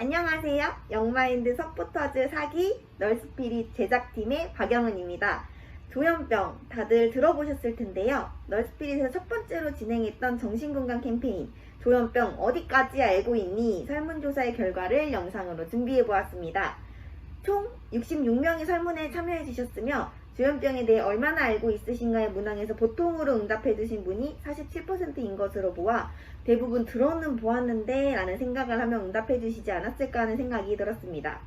안녕하세요. 영마인드 서포터즈 사기 널스피릿 제작팀의 박영은입니다. 조현병 다들 들어보셨을 텐데요. 널스피릿에서 첫 번째로 진행했던 정신건강 캠페인 조현병 어디까지 알고 있니? 설문조사의 결과를 영상으로 준비해보았습니다. 총 66명이 설문에 참여해 주셨으며 조현병에 대해 얼마나 알고 있으신가의 문항에서 보통으로 응답해 주신 분이 47%인 것으로 보아 대부분 들어는 보았는데 라는 생각을 하며 응답해 주시지 않았을까 하는 생각이 들었습니다.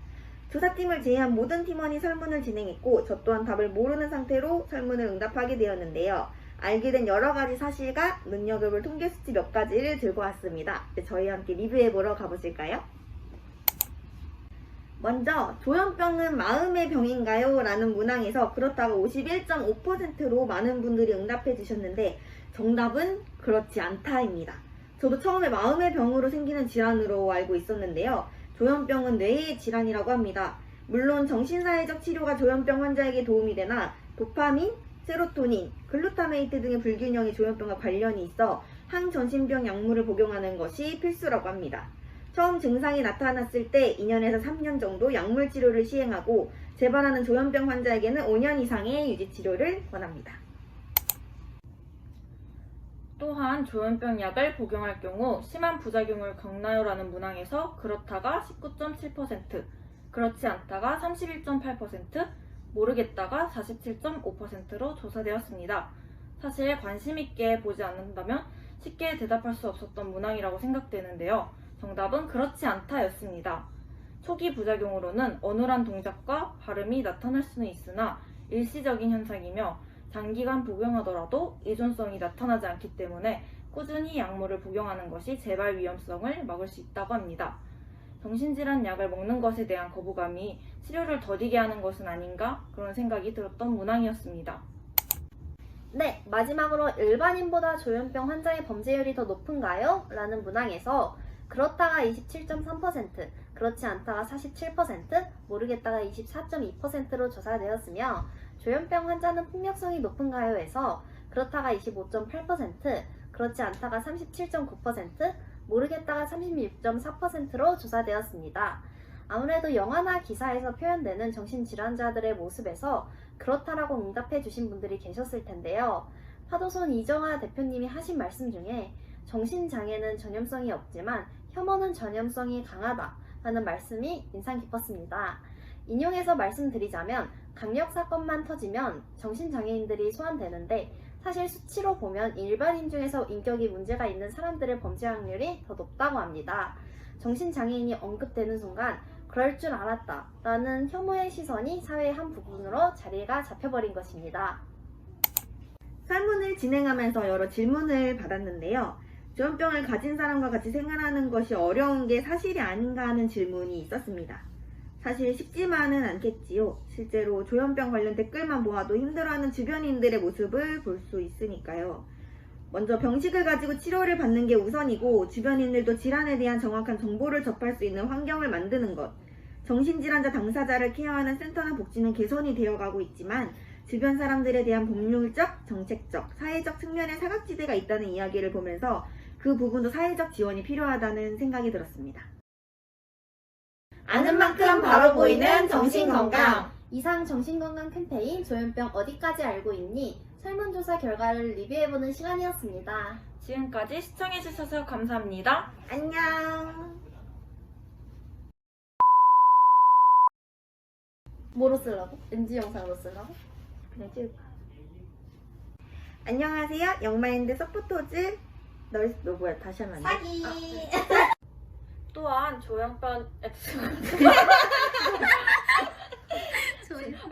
조사팀을 제외한 모든 팀원이 설문을 진행했고 저 또한 답을 모르는 상태로 설문을 응답하게 되었는데요. 알게 된 여러가지 사실과 눈여겨볼 통계 수치 몇 가지를 들고 왔습니다. 저희와 함께 리뷰해보러 가보실까요? 먼저 조현병은 마음의 병인가요? 라는 문항에서 그렇다고 51.5%로 많은 분들이 응답해 주셨는데 정답은 그렇지 않다입니다. 저도 처음에 마음의 병으로 생기는 질환으로 알고 있었는데요. 조현병은 뇌의 질환이라고 합니다. 물론 정신사회적 치료가 조현병 환자에게 도움이 되나 도파민, 세로토닌, 글루타메이트 등의 불균형이 조현병과 관련이 있어 항정신병 약물을 복용하는 것이 필수라고 합니다. 처음 증상이 나타났을 때 2년에서 3년 정도 약물 치료를 시행하고 재발하는 조현병 환자에게는 5년 이상의 유지 치료를 권합니다. 또한 조현병 약을 복용할 경우 심한 부작용을 겪나요?라는 문항에서 그렇다가 19.7%, 그렇지 않다가 31.8%, 모르겠다가 47.5%로 조사되었습니다. 사실 관심 있게 보지 않는다면 쉽게 대답할 수 없었던 문항이라고 생각되는데요. 정답은 그렇지 않다였습니다. 초기 부작용으로는 어눌한 동작과 발음이 나타날 수는 있으나 일시적인 현상이며 장기간 복용하더라도 의존성이 나타나지 않기 때문에 꾸준히 약물을 복용하는 것이 재발 위험성을 막을 수 있다고 합니다. 정신질환 약을 먹는 것에 대한 거부감이 치료를 더디게 하는 것은 아닌가 그런 생각이 들었던 문항이었습니다. 네, 마지막으로 일반인보다 조현병 환자의 범죄율이 더 높은가요? 라는 문항에서 그렇다가 27.3%, 그렇지 않다가 47%, 모르겠다가 24.2%로 조사되었으며 조현병 환자는 폭력성이 높은가요? 에서 그렇다가 25.8%, 그렇지 않다가 37.9%, 모르겠다가 36.4%로 조사되었습니다. 아무래도 영화나 기사에서 표현되는 정신질환자들의 모습에서 그렇다라고 응답해 주신 분들이 계셨을 텐데요. 파도손 이정아 대표님이 하신 말씀 중에 정신장애는 전염성이 없지만 혐오는 전염성이 강하다라는 말씀이 인상 깊었습니다. 인용해서 말씀드리자면 강력사건만 터지면 정신장애인들이 소환되는데 사실 수치로 보면 일반인 중에서 인격이 문제가 있는 사람들의 범죄 확률이 더 높다고 합니다. 정신장애인이 언급되는 순간 그럴 줄 알았다 라는 혐오의 시선이 사회의 한 부분으로 자리가 잡혀버린 것입니다. 설문을 진행하면서 여러 질문을 받았는데요. 조현병을 가진 사람과 같이 생활하는 것이 어려운 게 사실이 아닌가 하는 질문이 있었습니다. 사실 쉽지만은 않겠지요. 실제로 조현병 관련 댓글만 보아도 힘들어하는 주변인들의 모습을 볼 수 있으니까요. 먼저 병식을 가지고 치료를 받는 게 우선이고 주변인들도 질환에 대한 정확한 정보를 접할 수 있는 환경을 만드는 것. 정신질환자 당사자를 케어하는 센터나 복지는 개선이 되어가고 있지만 주변 사람들에 대한 법률적, 정책적, 사회적 측면의 사각지대가 있다는 이야기를 보면서 그 부분도 사회적 지원이 필요하다는 생각이 들었습니다. 아는 만큼 바로 보이는 정신건강! 이상 정신건강 캠페인 조현병 어디까지 알고 있니? 설문조사 결과를 리뷰해보는 시간이었습니다. 지금까지 시청해주셔서 감사합니다. 안녕. 뭐로 쓰려고? NG 영상으로 쓰려고? 그냥 찍을까? 안녕하세요. 영마인드 서포터즈 너 뭐야? 다시 하면 안 돼? 사기! 또한 조현병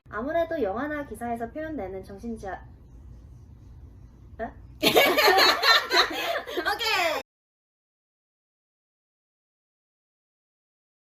아무래도 영화나 기사에서 표현되는 정신질환